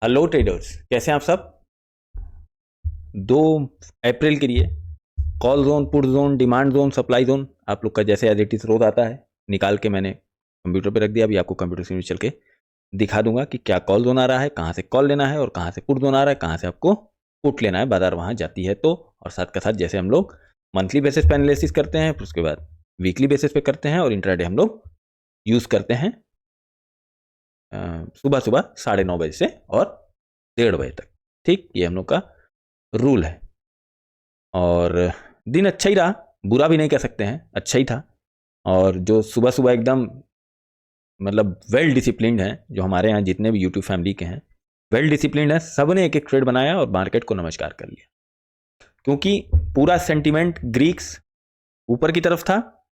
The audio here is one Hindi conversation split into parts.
हेलो ट्रेडर्स, कैसे हैं आप सब। 2 अप्रैल के लिए call zone, put zone, demand zone, supply zone आप लोग का जैसे एज इट इज रोज आता है निकाल के मैंने कंप्यूटर पे रख दिया। अभी आपको कंप्यूटर स्क्रीन पे चल के दिखा दूंगा कि क्या कॉल जोन आ रहा है, कहाँ से कॉल लेना है और कहाँ से पुट जोन आ रहा है, कहाँ से आपको पुट लेना है, बाजार वहाँ जाती है तो। और साथ का साथ जैसे हम लोग मंथली बेसिस पे एनालिसिस करते हैं, फिर उसके बाद वीकली बेसिस पे करते हैं और इंट्राडे हम लोग यूज़ करते हैं सुबह सुबह 9:30 बजे से और 1:30 बजे तक। ठीक, ये हम लोग का रूल है। और दिन अच्छा ही रहा, बुरा भी नहीं कह सकते हैं, अच्छा ही था। और जो सुबह सुबह एकदम मतलब वेल डिसिप्लिन्ड हैं, जो हमारे यहाँ जितने भी यूट्यूब फैमिली के हैं वेल डिसिप्लिन्ड हैं, सब ने एक एक ट्रेड बनाया और मार्केट को नमस्कार कर लिया, क्योंकि पूरा सेंटिमेंट ग्रीक्स ऊपर की तरफ था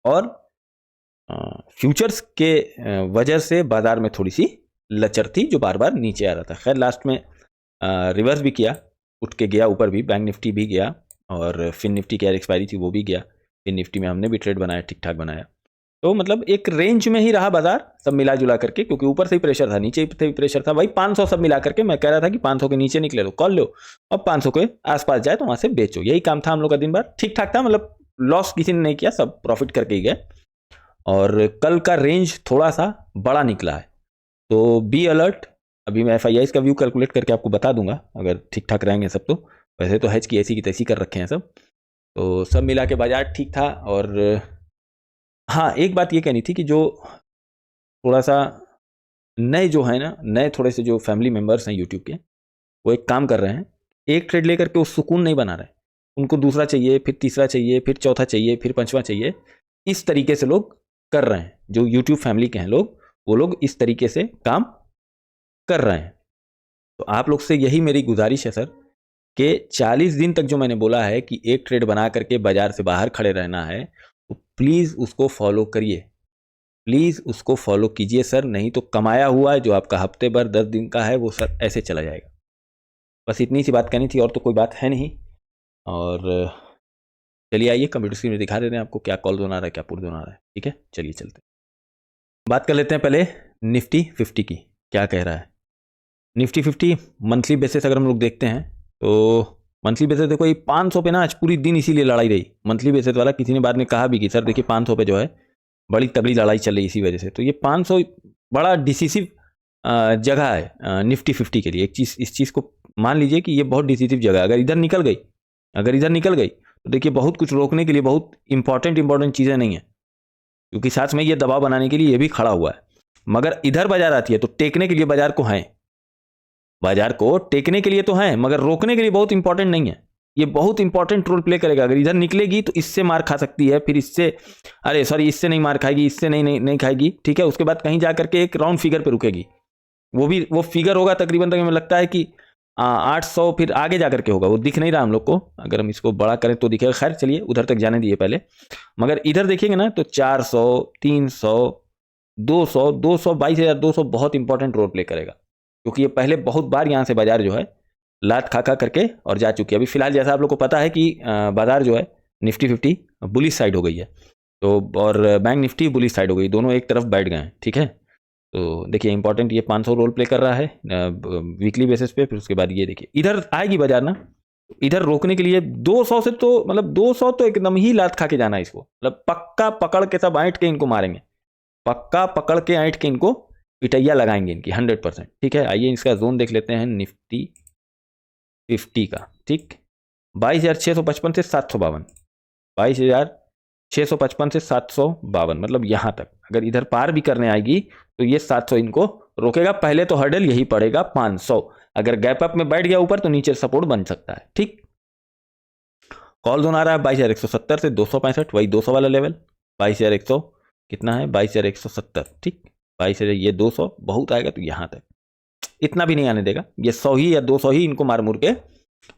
और फ्यूचर्स के वजह से बाजार में थोड़ी सी लचर थी जो बार बार नीचे आ रहा था। खैर लास्ट में रिवर्स भी किया, उठ के गया ऊपर भी, बैंक निफ्टी भी गया और फिन निफ्टी की एक्सपायरी थी वो भी गया। फिन निफ्टी में हमने भी ट्रेड बनाया, ठीक ठाक बनाया। तो मतलब एक रेंज में ही रहा बाजार सब मिला जुला करके, क्योंकि ऊपर से ही प्रेशर था, नीचे से भी प्रेशर था। भाई 500 सब मिला करके मैं कह रहा था कि 500 के नीचे निकले तो कॉल लो और 500 के आसपास जाए तो वहां से बेचो। यही काम था हम लोग का दिन भर, ठीक ठाक था, मतलब लॉस किसी ने नहीं किया, सब प्रॉफिट करके ही गए। और कल का रेंज थोड़ा सा बड़ा निकला है तो बी अलर्ट। अभी मैं FIIs का व्यू कैलकुलेट करके आपको बता दूंगा अगर ठीक ठाक रहेंगे सब तो। वैसे तो हैज की ऐसी की तैसी कर रखे हैं सब, तो सब मिला के बाजार ठीक था। और हाँ, एक बात ये कहनी थी कि जो थोड़ा सा नए जो है ना, नए थोड़े से जो फैमिली मेम्बर्स हैं यूट्यूब के, वो एक काम कर रहे हैं, एक ट्रेड लेकर के वो सुकून नहीं बना रहे, उनको दूसरा चाहिए, फिर तीसरा चाहिए, फिर चौथा चाहिए, फिर पांचवा चाहिए। इस तरीके से लोग कर रहे हैं, जो यूट्यूब फैमिली के हैं लोग, वो लोग इस तरीके से काम कर रहे हैं। तो आप लोग से यही मेरी गुजारिश है सर कि 40 दिन तक जो मैंने बोला है कि एक ट्रेड बना करके बाजार से बाहर खड़े रहना है, तो प्लीज़ उसको फॉलो करिए, प्लीज़ उसको फॉलो कीजिए सर। नहीं तो कमाया हुआ जो आपका हफ्ते भर 10 दिन का है वो सर ऐसे चला जाएगा। बस इतनी सी बात कहनी थी, और तो कोई बात है नहीं। और चलिए आइए कंप्यूटर स्क्रीन में दिखा देते हैं आपको क्या कॉल जोन आ रहा है, क्या पुट जोन आ रहा है। ठीक है, चलिए चलते हैं। बात कर लेते हैं पहले निफ्टी 50 की, क्या कह रहा है निफ्टी 50 मंथली बेसिस। अगर हम लोग देखते हैं तो मंथली बेसिस देखो, ये 500 पे ना आज पूरी दिन इसीलिए लड़ाई रही मंथली बेसिस वाला। किसी ने बाद में कहा भी कि सर देखिए 500 पे जो है बड़ी तगड़ी लड़ाई चल रही इसी वजह से। तो ये 500 बड़ा डिसिसिव जगह है निफ्टी 50 के लिए। एक चीज़, इस चीज़ को मान लीजिए कि ये बहुत डिसिसिव जगह है। अगर इधर निकल गई, अगर इधर निकल गई तो देखिए बहुत कुछ रोकने के लिए बहुत इंपॉर्टेंट चीज़ें नहीं है, क्योंकि साथ में ये दबाव बनाने के लिए ये भी खड़ा हुआ है। मगर इधर बाजार आती है तो टेकने के लिए बाजार को है, बाजार को टेकने के लिए तो है, मगर रोकने के लिए बहुत इंपॉर्टेंट नहीं है। ये बहुत इंपॉर्टेंट रोल प्ले करेगा। अगर इधर निकलेगी तो इससे मार खा सकती है, फिर इससे, अरे सॉरी, इससे नहीं मार खाएगी, इससे नहीं खाएगी, ठीक है। उसके बाद कहीं जा करके एक राउंड फिगर पे रुकेगी, वो फिगर होगा तकरीबन तक हमें लगता है कि 800, फिर आगे जा करके होगा, वो दिख नहीं रहा हम लोग को। अगर हम इसको बड़ा करें तो दिखेगा। खैर चलिए उधर तक जाने दिए पहले। मगर इधर देखेंगे ना तो 400, 300, 200, 22,200 बहुत इंपॉर्टेंट रोल प्ले करेगा, क्योंकि ये पहले बहुत बार यहाँ से बाजार जो है लात खा करके और जा चुकी है। अभी फिलहाल जैसा आप लोग को पता है कि बाजार जो है निफ्टी 50 बुलिश साइड हो गई है, तो और बैंक निफ्टी बुलिश साइड हो गई, दोनों एक तरफ बैठ गए हैं। ठीक है, तो देखिए इंपॉर्टेंट ये 500 रोल प्ले कर रहा है वीकली बेसिस पे। फिर उसके बाद ये देखिए इधर आएगी बाजार ना, इधर रोकने के लिए 200 से तो मतलब 200 तो एकदम ही लात खा के जाना है इसको, मतलब पक्का पकड़ के सब ऐंठ के इनको मारेंगे, पक्का पकड़ के ऐंठ के इनको पिटैया लगाएंगे इनकी 100%। ठीक है, आइए इसका जोन देख लेते हैं निफ्टी 50 का। ठीक, 22,655 से 752, 22,655 से 752, मतलब यहां तक अगर इधर पार भी करने आएगी तो ये 700 इनको रोकेगा। पहले तो हर्डल यही पड़ेगा 500। अगर गैप अप में बैठ गया ऊपर तो नीचे सपोर्ट बन सकता है। ठीक, कॉल जोन आ रहा है 22,170 से 265, वही 200 वाला लेवल। 22,100 कितना है, 22,170। ठीक, 22,000, ये 200 बहुत आएगा तो यहां तक, इतना भी नहीं आने देगा। ये 100 ही या 200 ही इनको मार मुर के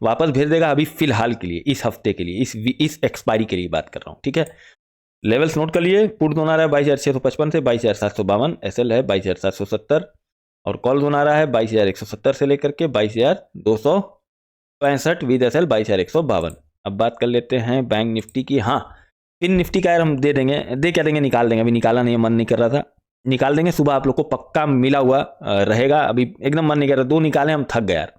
वापस भेज देगा। अभी फिलहाल के लिए, इस हफ्ते के लिए, इस एक्सपायरी के लिए बात कर रहा हूं। ठीक है, लेवल्स नोट कर लिए। पुट जोन आ रहा है 22,655 से 22,752, एसएल है 22,770 और कॉल जोन आ रहा है 22,170 से लेकर के 22,265 विद एसएल 22,152। अब बात कर लेते हैं बैंक निफ्टी की। हाँ, फिन निफ्टी का यार हम दे देंगे, क्या देंगे, निकाल देंगे। अभी निकाला नहीं, मन नहीं कर रहा था, निकाल देंगे, सुबह आप लोग को पक्का मिला हुआ रहेगा। अभी एकदम मन नहीं कर रहा, 2 निकाले हम थक गए यार,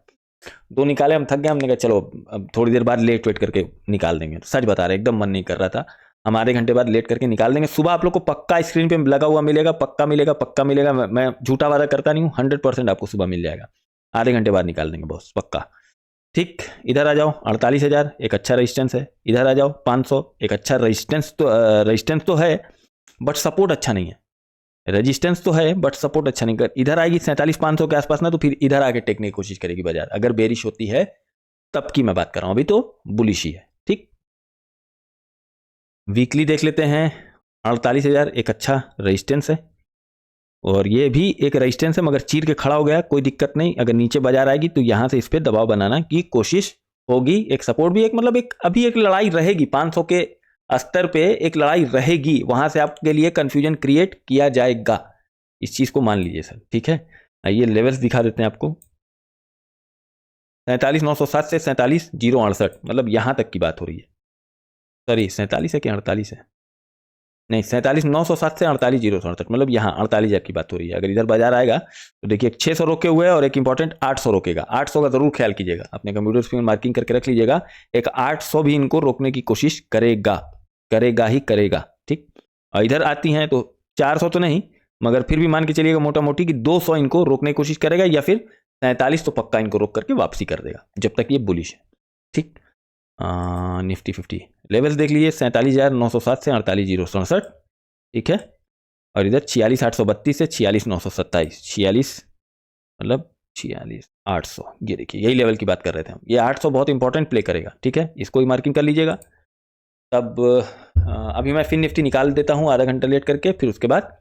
2 निकाले हम थक गए, हमने कहा चलो अब थोड़ी देर बाद लेट वेट करके निकाल देंगे। सच बता रहे एकदम मन नहीं कर रहा था, हम आधे घंटे बाद लेट करके निकाल देंगे। सुबह आप लोग को पक्का स्क्रीन पे लगा हुआ मिलेगा, पक्का मिलेगा, पक्का मिलेगा। मैं झूठा वादा करता नहीं हूँ, 100% आपको सुबह मिल जाएगा। आधे घंटे बाद निकाल देंगे बॉस, पक्का। ठीक, इधर आ जाओ, 48,000 एक अच्छा रेजिस्टेंस है। इधर आ जाओ, 500 एक अच्छा रेजिस्टेंस तो है बट सपोर्ट अच्छा नहीं है। रेजिस्टेंस तो है बट सपोर्ट अच्छा नहीं कर। इधर आएगी 47,500 के आसपास ना, तो फिर इधर आके टेकने की कोशिश करेगी बाजार, अगर बेरिश होती है तब की मैं बात कर रहा हूं, अभी तो बुलिश ही है। ठीक, वीकली देख लेते हैं। 48,000 एक अच्छा रेजिस्टेंस है, और ये भी एक रेजिस्टेंस है, मगर चीर के खड़ा हो गया, कोई दिक्कत नहीं। अगर नीचे बाजार आएगी तो यहां से इस पर दबाव बनाना की कोशिश होगी। एक सपोर्ट भी, एक मतलब एक अभी एक लड़ाई रहेगी 500 के स्तर पे, एक लड़ाई रहेगी, वहां से आपके लिए कंफ्यूजन क्रिएट किया जाएगा, इस चीज को मान लीजिए सर। ठीक है, आइए लेवल्स दिखा देते हैं आपको। 47,907 से 47,068, मतलब यहां तक की बात हो रही है। सॉरी 47 है कि 48 है, नहीं 47,907 से 48,067, मतलब यहाँ 48,000 की बात हो रही है। अगर इधर बाजार आएगा तो देखिए 600 रोके हुए है, और एक इंपॉर्टेंट 800 रोकेगा। 800 का जरूर ख्याल कीजिएगा, अपने कंप्यूटर स्क्रीन में मार्किंग करके रख लीजिएगा। एक 800 भी इनको रोकने की कोशिश करेगा, करेगा ही करेगा। ठीक, और इधर आती हैं तो 400 तो नहीं, मगर फिर भी मान के चलिएगा मोटा मोटी कि 200 इनको रोकने की कोशिश करेगा, या फिर 47 तो पक्का इनको रोक करके वापसी कर देगा, जब तक ये बुलिश है। ठीक, निफ्टी 50 लेवल्स देख लीजिए, 47,907 से 48,067। ठीक है, और इधर 46,832 से 46,927, 46 मतलब 46,800, ये देखिए यही लेवल की बात कर रहे थे हम। ये 800 बहुत इंपॉर्टेंट प्ले करेगा। ठीक है, इसको ही मार्किंग कर लीजिएगा। तब अभी मैं फिर निफ्टी निकाल देता हूँ आधा घंटा लेट करके, फिर उसके बाद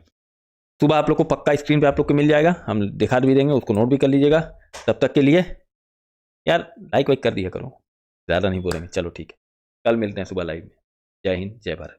सुबह आप लोग को पक्का स्क्रीन पे आप लोग को मिल जाएगा, हम दिखा भी देंगे, उसको नोट भी कर लीजिएगा। तब तक के लिए यार लाइक वाइक कर दिया करो, ज़्यादा नहीं बोलेंगे। चलो ठीक है, कल मिलते हैं सुबह लाइव में। जय हिंद, जय भारत।